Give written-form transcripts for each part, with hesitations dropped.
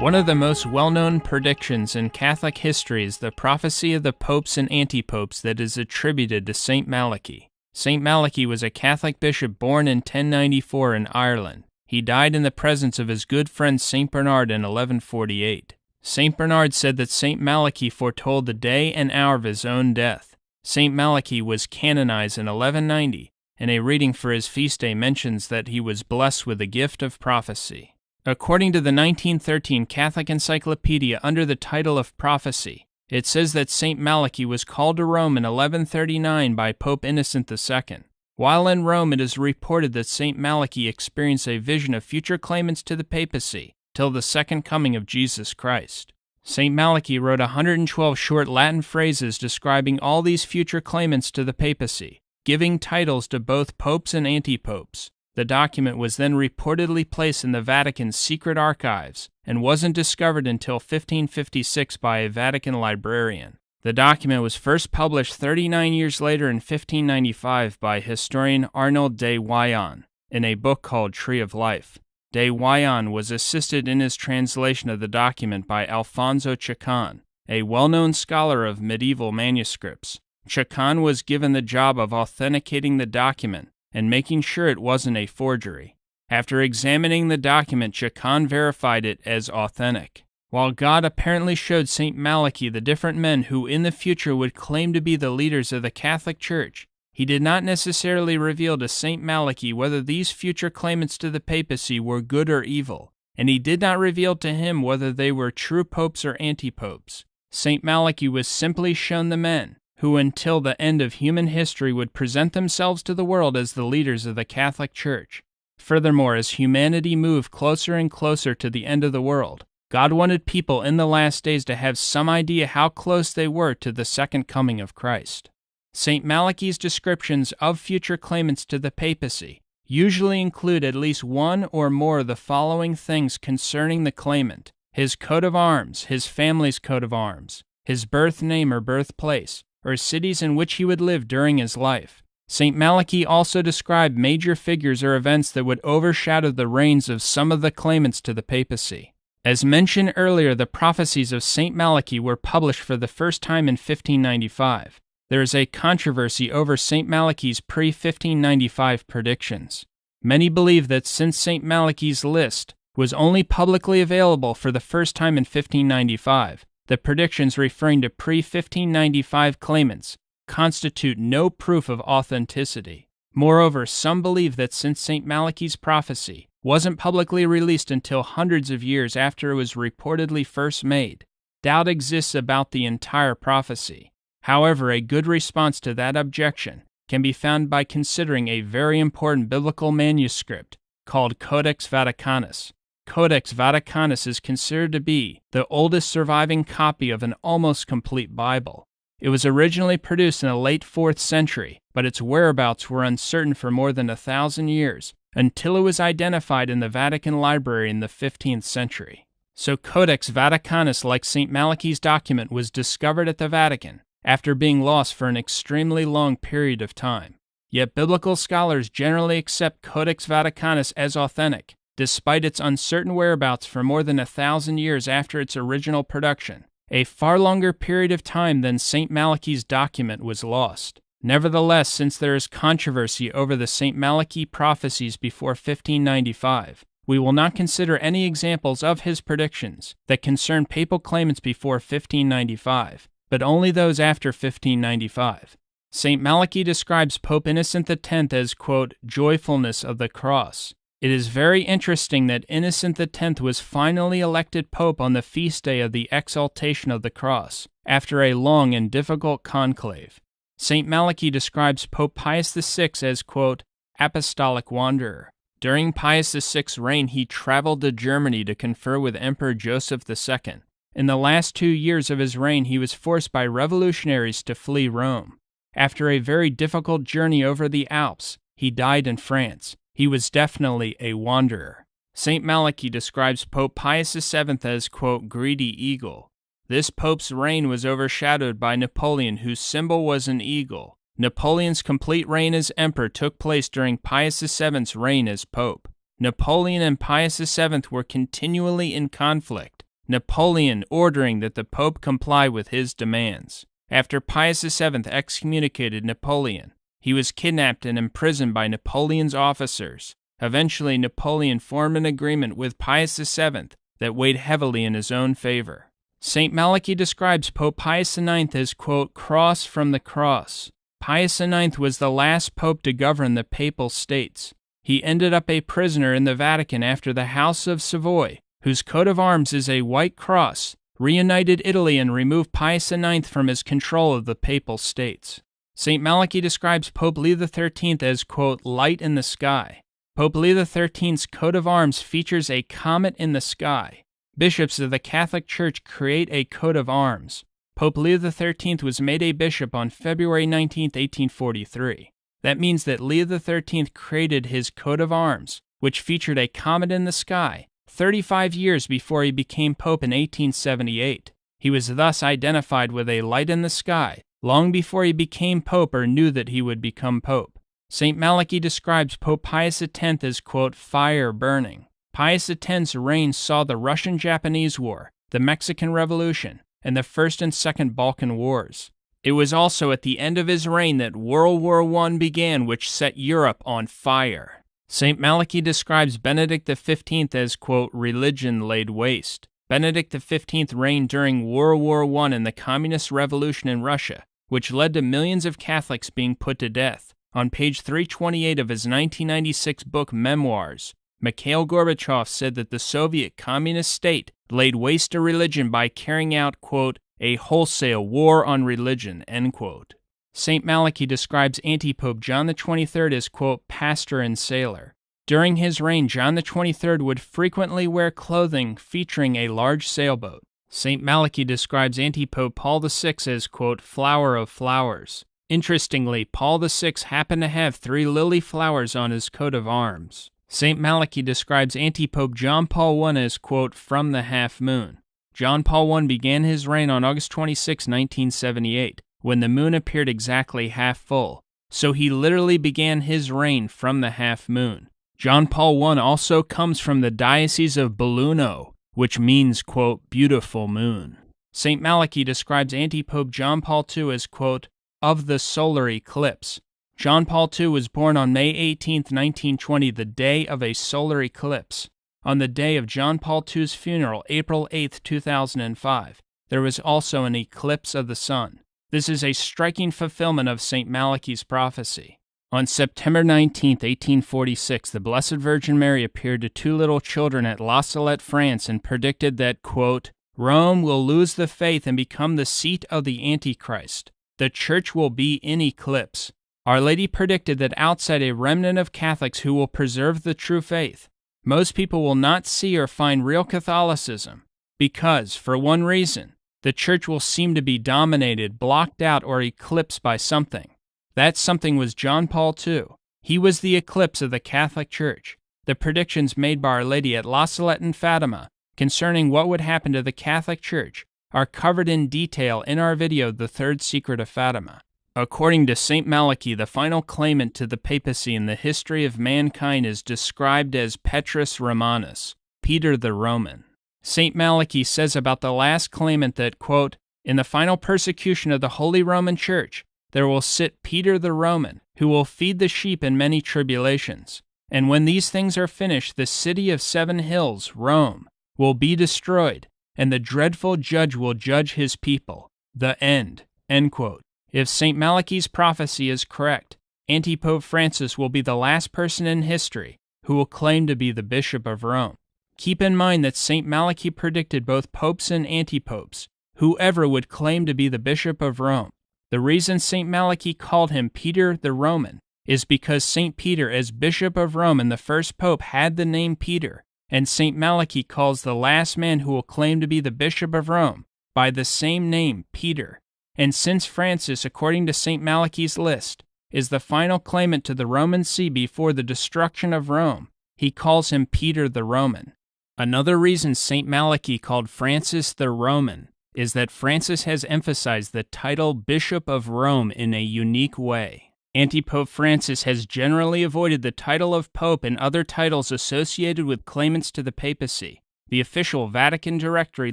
One of the most well-known predictions in Catholic history is the prophecy of the popes and anti-popes that is attributed to St. Malachy. St. Malachy was a Catholic bishop born in 1094 in Ireland. He died in the presence of his good friend St. Bernard in 1148. St. Bernard said that St. Malachy foretold the day and hour of his own death. St. Malachy was canonized in 1190, and a reading for his feast day mentions that he was blessed with the gift of prophecy. According to the 1913 Catholic Encyclopedia under the title of Prophecy, it says that St. Malachy was called to Rome in 1139 by Pope Innocent II. While in Rome, it is reported that St. Malachy experienced a vision of future claimants to the papacy till the second coming of Jesus Christ. St. Malachy wrote 112 short Latin phrases describing all these future claimants to the papacy, giving titles to both popes and anti-popes. The document was then reportedly placed in the Vatican's secret archives and wasn't discovered until 1556 by a Vatican librarian. The document was first published 39 years later in 1595 by historian Arnold de Wyon in a book called Tree of Life. De Wyon was assisted in his translation of the document by Alfonso Chacon, a well-known scholar of medieval manuscripts. Chacon was given the job of authenticating the document and making sure it wasn't a forgery. After examining the document, Chacon verified it as authentic. While God apparently showed St. Malachy the different men who in the future would claim to be the leaders of the Catholic Church, he did not necessarily reveal to St. Malachy whether these future claimants to the papacy were good or evil, and he did not reveal to him whether they were true popes or anti-popes. St. Malachy was simply shown the men who until the end of human history would present themselves to the world as the leaders of the Catholic Church. Furthermore, as humanity moved closer and closer to the end of the world, God wanted people in the last days to have some idea how close they were to the second coming of Christ. St. Malachy's descriptions of future claimants to the papacy usually include at least one or more of the following things concerning the claimant: his coat of arms, his family's coat of arms, his birth name or birthplace, or cities in which he would live during his life. St. Malachy also described major figures or events that would overshadow the reigns of some of the claimants to the papacy. As mentioned earlier, the prophecies of St. Malachy were published for the first time in 1595. There is a controversy over St. Malachy's pre-1595 predictions. Many believe that since St. Malachy's list was only publicly available for the first time in 1595, the predictions referring to pre-1595 claimants constitute no proof of authenticity. Moreover, some believe that since St. Malachy's prophecy wasn't publicly released until hundreds of years after it was reportedly first made, doubt exists about the entire prophecy. However, a good response to that objection can be found by considering a very important biblical manuscript called Codex Vaticanus. Codex Vaticanus is considered to be the oldest surviving copy of an almost complete Bible. It was originally produced in the late 4th century, but its whereabouts were uncertain for more than 1,000 years, until it was identified in the Vatican Library in the 15th century. So Codex Vaticanus, like St. Malachy's document, was discovered at the Vatican after being lost for an extremely long period of time. Yet biblical scholars generally accept Codex Vaticanus as authentic, despite its uncertain whereabouts for more than 1,000 years after its original production, a far longer period of time than St. Malachy's document was lost. Nevertheless, since there is controversy over the St. Malachy prophecies before 1595, we will not consider any examples of his predictions that concern papal claimants before 1595, but only those after 1595. St. Malachy describes Pope Innocent X as, quote, joyfulness of the cross. It is very interesting that Innocent X was finally elected Pope on the feast day of the Exaltation of the Cross, after a long and difficult conclave. St. Malachy describes Pope Pius VI as, quote, apostolic wanderer. During Pius VI's reign, he traveled to Germany to confer with Emperor Joseph II. In the last 2 years of his reign, he was forced by revolutionaries to flee Rome. After a very difficult journey over the Alps, he died in France. He was definitely a wanderer. St. Malachy describes Pope Pius VII as, quote, greedy eagle. This pope's reign was overshadowed by Napoleon, whose symbol was an eagle. Napoleon's complete reign as emperor took place during Pius VII's reign as pope. Napoleon and Pius VII were continually in conflict, Napoleon ordering that the Pope comply with his demands. After Pius VII excommunicated Napoleon, he was kidnapped and imprisoned by Napoleon's officers. Eventually, Napoleon formed an agreement with Pius VII that weighed heavily in his own favor. St. Malachi describes Pope Pius IX as, quote, cross from the cross. Pius IX was the last pope to govern the Papal States. He ended up a prisoner in the Vatican after the House of Savoy, whose coat of arms is a white cross, reunited Italy and removed Pius IX from his control of the Papal States. St. Malachi describes Pope Leo XIII as, quote, light in the sky. Pope Leo XIII's coat of arms features a comet in the sky. Bishops of the Catholic Church create a coat of arms. Pope Leo XIII was made a bishop on February 19, 1843. That means that Leo XIII created his coat of arms, which featured a comet in the sky, 35 years before he became pope in 1878. He was thus identified with a light in the sky, long before he became pope or knew that he would become pope. St. Malachi describes Pope Pius X as, quote, fire burning. Pius X's reign saw the Russian-Japanese War, the Mexican Revolution, and the First and Second Balkan Wars. It was also at the end of his reign that World War I began, which set Europe on fire. St. Malachi describes Benedict XV as, quote, religion laid waste. Benedict XV reigned during World War I and the Communist Revolution in Russia, which led to millions of Catholics being put to death. On page 328 of his 1996 book Memoirs, Mikhail Gorbachev said that the Soviet Communist state laid waste to religion by carrying out, quote, a wholesale war on religion, end quote. St. Malachi describes anti-pope John XXIII as, quote, pastor and sailor. During his reign, John XXIII would frequently wear clothing featuring a large sailboat. St. Malachi describes anti-pope Paul VI as, quote, flower of flowers. Interestingly, Paul VI happened to have 3 lily flowers on his coat of arms. St. Malachi describes anti-pope John Paul I as, quote, from the half moon. John Paul I began his reign on August 26, 1978, when the moon appeared exactly half full, so he literally began his reign from the half moon. John Paul I also comes from the Diocese of Belluno, which means, quote, beautiful moon. St. Malachi describes anti-pope John Paul II as, quote, of the solar eclipse. John Paul II was born on May 18, 1920, the day of a solar eclipse. On the day of John Paul II's funeral, April 8, 2005, there was also an eclipse of the sun. This is a striking fulfillment of St. Malachi's prophecy. On September 19, 1846, the Blessed Virgin Mary appeared to 2 little children at La Salette, France, and predicted that, quote, Rome will lose the faith and become the seat of the Antichrist. The Church will be in eclipse. Our Lady predicted that outside a remnant of Catholics who will preserve the true faith, most people will not see or find real Catholicism because, for one reason, the Church will seem to be dominated, blocked out, or eclipsed by something. That something was John Paul II. He was the eclipse of the Catholic Church. The predictions made by Our Lady at La Salette and Fatima concerning what would happen to the Catholic Church are covered in detail in our video, The Third Secret of Fatima. According to St. Malachi, the final claimant to the papacy in the history of mankind is described as Petrus Romanus, Peter the Roman. St. Malachi says about the last claimant that, quote, in the final persecution of the Holy Roman Church, there will sit Peter the Roman, who will feed the sheep in many tribulations. And when these things are finished, the city of 7 hills, Rome, will be destroyed, and the dreadful judge will judge his people. The end. End quote. If St. Malachi's prophecy is correct, Antipope Francis will be the last person in history who will claim to be the Bishop of Rome. Keep in mind that St. Malachi predicted both popes and antipopes, whoever would claim to be the Bishop of Rome. The reason St. Malachi called him Peter the Roman is because St. Peter, as Bishop of Rome and the first pope, had the name Peter, and St. Malachi calls the last man who will claim to be the Bishop of Rome by the same name, Peter. And since Francis, according to St. Malachi's list, is the final claimant to the Roman See before the destruction of Rome, he calls him Peter the Roman. Another reason St. Malachi called Francis the Roman is that Francis has emphasized the title Bishop of Rome in a unique way. Antipope Francis has generally avoided the title of Pope and other titles associated with claimants to the papacy. The official Vatican directory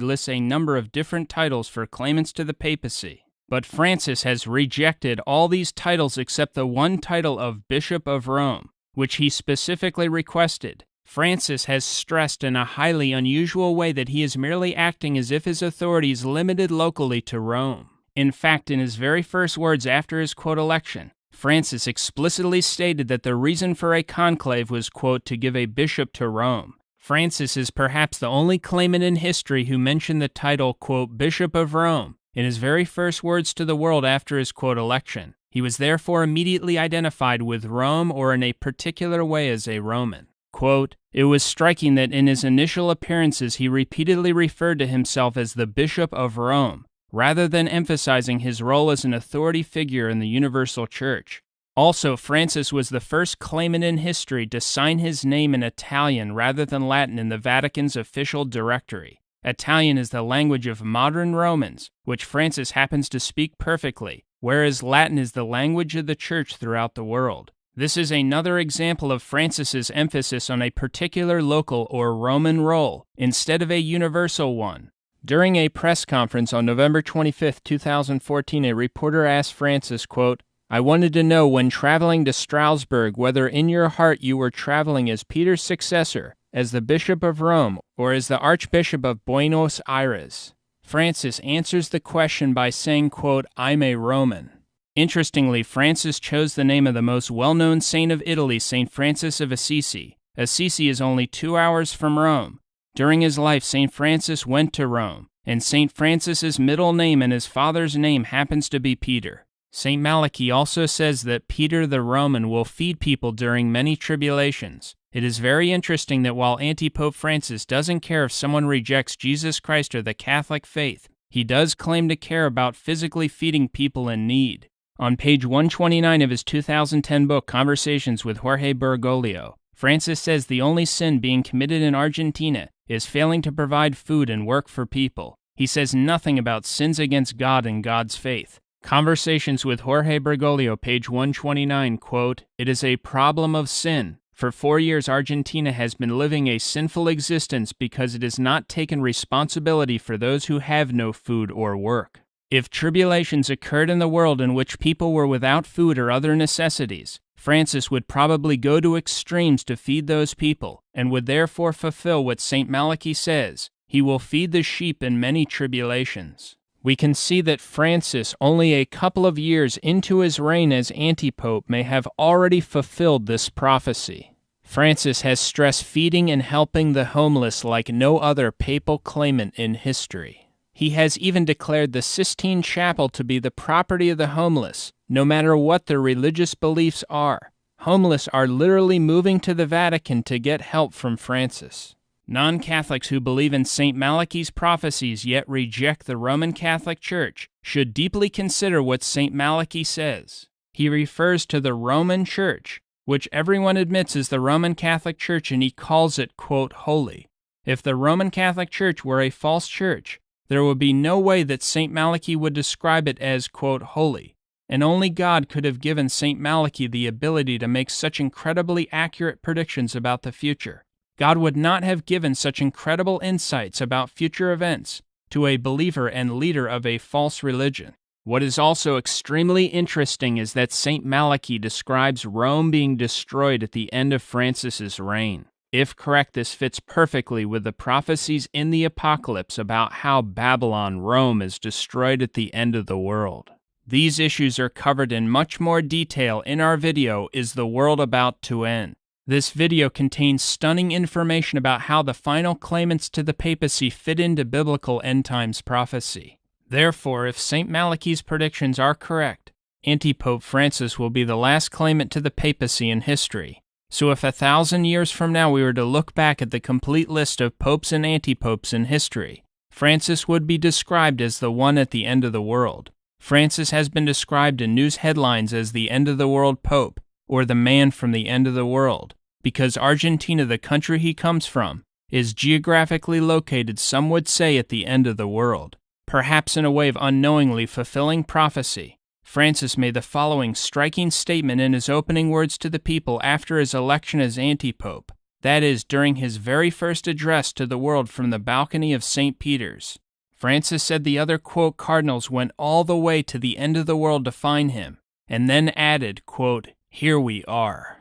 lists a number of different titles for claimants to the papacy, but Francis has rejected all these titles except the one title of Bishop of Rome, which he specifically requested. Francis has stressed in a highly unusual way that he is merely acting as if his authority is limited locally to Rome. In fact, in his very first words after his quote election, Francis explicitly stated that the reason for a conclave was, quote, to give a bishop to Rome. Francis is perhaps the only claimant in history who mentioned the title, quote, Bishop of Rome, in his very first words to the world after his quote election. He was therefore immediately identified with Rome or in a particular way as a Roman. Quote, it was striking that in his initial appearances he repeatedly referred to himself as the Bishop of Rome, rather than emphasizing his role as an authority figure in the universal church. Also, Francis was the first claimant in history to sign his name in Italian rather than Latin in the Vatican's official directory. Italian is the language of modern Romans, which Francis happens to speak perfectly, whereas Latin is the language of the Church throughout the world. This is another example of Francis's emphasis on a particular local or Roman role instead of a universal one. During a press conference on November 25, 2014, a reporter asked Francis, quote, I wanted to know when traveling to Strasbourg whether in your heart you were traveling as Peter's successor, as the Bishop of Rome, or as the Archbishop of Buenos Aires. Francis answers the question by saying, quote, I'm a Roman. Interestingly, Francis chose the name of the most well-known saint of Italy, St. Francis of Assisi. Assisi is only 2 hours from Rome. During his life, St. Francis went to Rome, and St. Francis's middle name and his father's name happens to be Peter. St. Malachi also says that Peter the Roman will feed people during many tribulations. It is very interesting that while Anti-Pope Francis doesn't care if someone rejects Jesus Christ or the Catholic faith, he does claim to care about physically feeding people in need. On page 129 of his 2010 book, Conversations with Jorge Bergoglio, Francis says the only sin being committed in Argentina is failing to provide food and work for people. He says nothing about sins against God and God's faith. Conversations with Jorge Bergoglio, page 129, quote, It is a problem of sin. For 4 years, Argentina has been living a sinful existence because it has not taken responsibility for those who have no food or work. If tribulations occurred in the world in which people were without food or other necessities, Francis would probably go to extremes to feed those people, and would therefore fulfill what St. Malachi says, he will feed the sheep in many tribulations. We can see that Francis, only a couple of years into his reign as antipope, may have already fulfilled this prophecy. Francis has stressed feeding and helping the homeless like no other papal claimant in history. He has even declared the Sistine Chapel to be the property of the homeless, no matter what their religious beliefs are. Homeless are literally moving to the Vatican to get help from Francis. Non-Catholics who believe in St. Malachi's prophecies yet reject the Roman Catholic Church should deeply consider what St. Malachi says. He refers to the Roman Church, which everyone admits is the Roman Catholic Church, and he calls it, quote, holy. If the Roman Catholic Church were a false church, there would be no way that St. Malachi would describe it as, quote, holy, and only God could have given St. Malachi the ability to make such incredibly accurate predictions about the future. God would not have given such incredible insights about future events to a believer and leader of a false religion. What is also extremely interesting is that St. Malachi describes Rome being destroyed at the end of Francis's reign. If correct, this fits perfectly with the prophecies in the Apocalypse about how Babylon, Rome, is destroyed at the end of the world. These issues are covered in much more detail in our video, Is the World About to End? This video contains stunning information about how the final claimants to the papacy fit into biblical end times prophecy. Therefore, if St. Malachi's predictions are correct, Antipope Francis will be the last claimant to the papacy in history. So if 1,000 years from now we were to look back at the complete list of popes and antipopes in history, Francis would be described as the one at the end of the world. Francis has been described in news headlines as the end of the world pope, or the man from the end of the world, because Argentina, the country he comes from, is geographically located, some would say, at the end of the world. Perhaps in a way of unknowingly fulfilling prophecy, Francis made the following striking statement in his opening words to the people after his election as antipope. That is, during his very first address to the world from the balcony of St. Peter's. Francis said the other, quote, cardinals went all the way to the end of the world to find him, and then added, quote, here we are.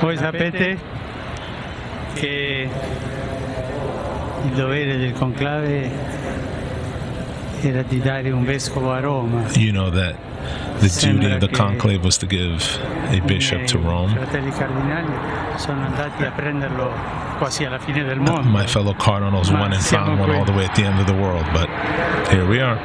Voi sapete che il dovere del conclave era di dare un vescovo a Roma. You know that the duty of the conclave was to give a bishop to Rome. I fratelli cardinali sono andati a prenderlo quasi alla fine del mondo. My fellow cardinals went and found one all the way at the end of the world, but here we are.